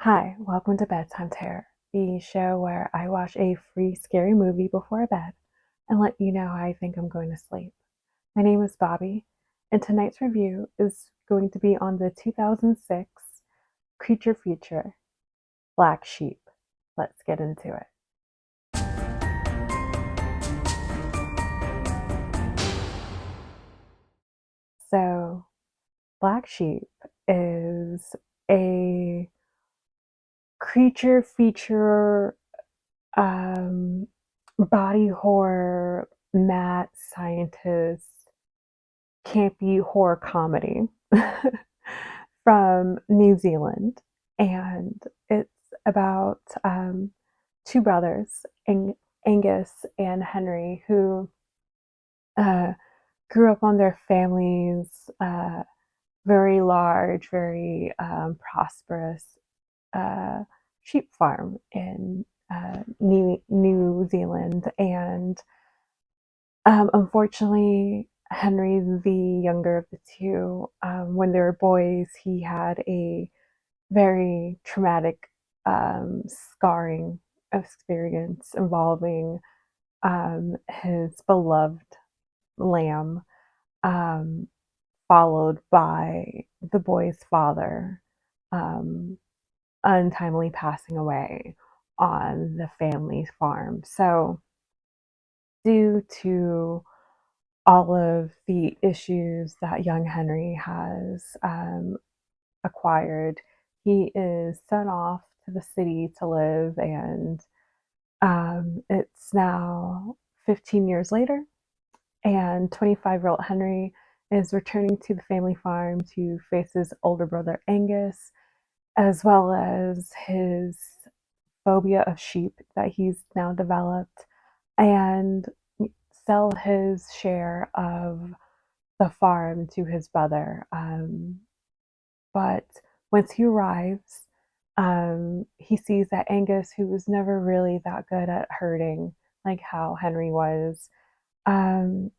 Hi, welcome to Bedtime Terror, the show where I watch a free scary movie before bed and let you know how I think I'm going to sleep. My name is Bobby, and tonight's review is going to be on the 2006 creature feature, Black Sheep. Let's get into it. So, Black Sheep is a creature feature um, body horror mad scientist campy horror comedy from New Zealand, and it's about two brothers, Angus and Henry, who uh, grew up on their family's very large, very prosperous uh, sheep farm in New Zealand, and unfortunately, Henry, the younger of the two, when they were boys, he had a very traumatic scarring experience involving his beloved lamb, um, followed by the boy's father um, untimely passing away on the family farm. So, due to all of the issues that young Henry has acquired, he is sent off to the city to live, and it's now 15 years later, and 25-year-old Henry is returning to the family farm to face his older brother Angus, as well as his phobia of sheep that he's now developed, and sell his share of the farm to his brother. But once he arrives, he sees that Angus, who was never really that good at herding, like how Henry was, um,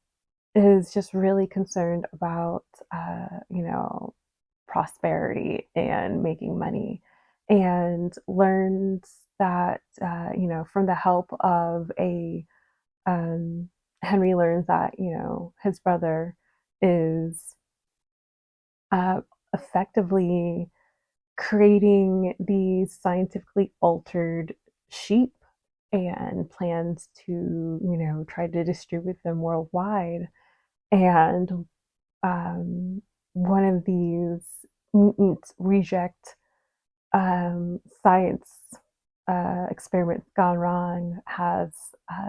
is just really concerned about, prosperity and making money, and learns that, from the help of um, Henry learns that, his brother is uh, effectively creating these scientifically altered sheep and plans to, try to distribute them worldwide. And um, one of these mutants reject science experiments gone wrong has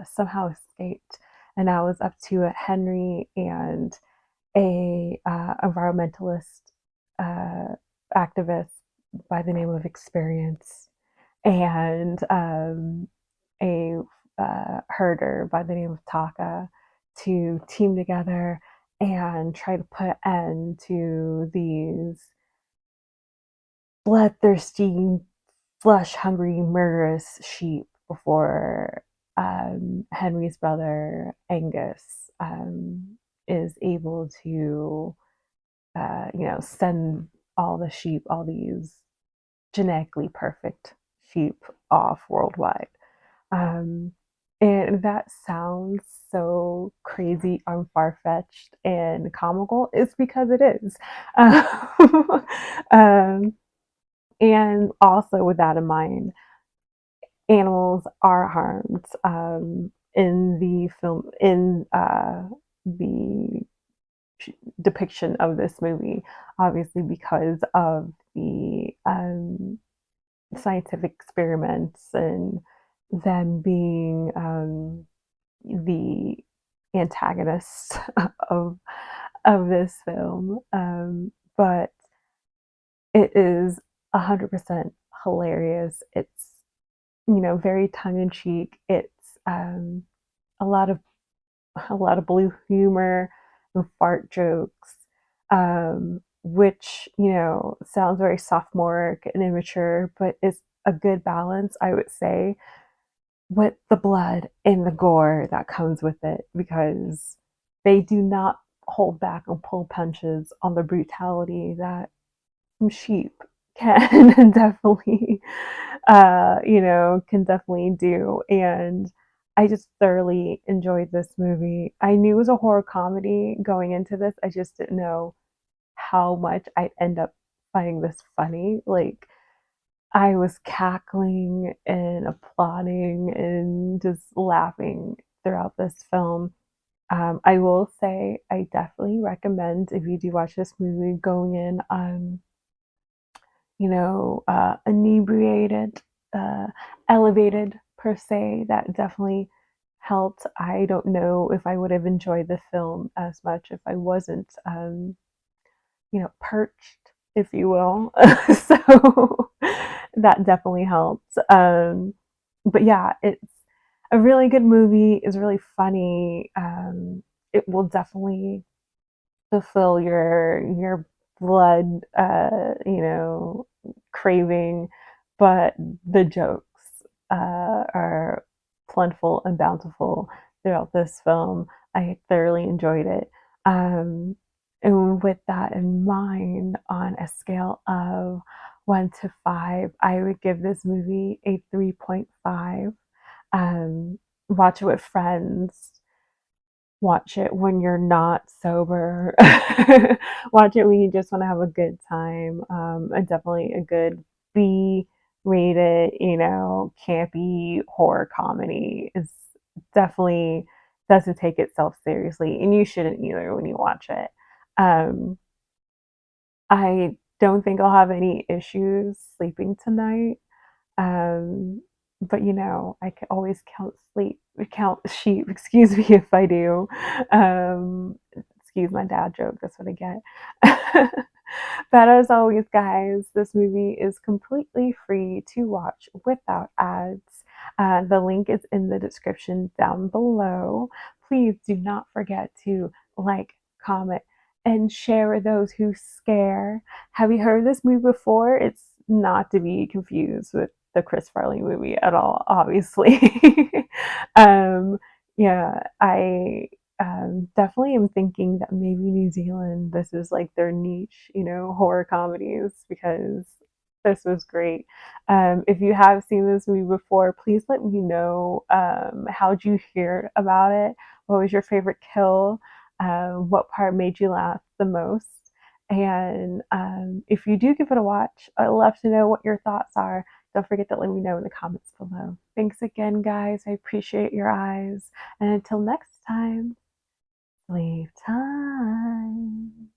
somehow escaped, and now it's up to Henry and a environmentalist uh, activist by the name of Experience, and a herder by the name of Taka, to team together and try to put end to these bloodthirsty, flesh hungry, murderous sheep before Henry's brother Angus is able to, send all the sheep, all these genetically perfect sheep off worldwide. Um, and that sounds so crazy and far fetched and comical. It's because it is. Um, and also, with that in mind, animals are harmed in the film, in the depiction of this movie, obviously because of the scientific experiments and them being the antagonists of of this film. But it is 100% hilarious. It's, very tongue in cheek. It's a lot of blue humor and fart jokes, which, sounds very sophomoric and immature, but is a good balance, I would say, with the blood and the gore that comes with it, because they do not hold back and pull punches on the brutality that some sheep can definitely, can definitely do. And I just thoroughly enjoyed this movie. I knew it was a horror comedy going into this. I just didn't know how much I'd end up finding this funny. Like, I was cackling and applauding and just laughing throughout this film. I will say I definitely recommend if you do watch this movie going in inebriated, uh, elevated per se. That definitely helped. I don't know if I would have enjoyed the film as much if I wasn't, perched, if you will. So that definitely helped. But yeah, it's a really good movie. It's really funny. It will definitely fulfill your blood, craving, but the jokes are plentiful and bountiful throughout this film. I thoroughly enjoyed it. Um, and with that in mind, on a scale of 1 to 5, I would give this movie a 3.5. Watch it with friends, watch it when you're not sober. Watch it when you just want to have a good time. And definitely a good B rated, campy horror comedy is definitely doesn't take itself seriously, and you shouldn't either when you watch it. Um, I don't think I'll have any issues sleeping tonight. Um, but I can always count sheep, excuse me if I do. Excuse my dad joke, that's what I get. But as always, guys, this movie is completely free to watch without ads. The link is in the description down below. Please do not forget to like, comment, and share with those who scare. Have you heard this movie before? It's not to be confused with the Chris Farley movie at all, obviously. um, yeah, I definitely am thinking that maybe New Zealand, this is like their niche, horror comedies, because this was great. If you have seen this movie before, please let me know. How'd you hear about it? What was your favorite kill? What part made you laugh the most? And if you do give it a watch, I'd love to know what your thoughts are. Don't forget to let me know in the comments below. Thanks again, guys. I appreciate your eyes. And until next time, sleep time.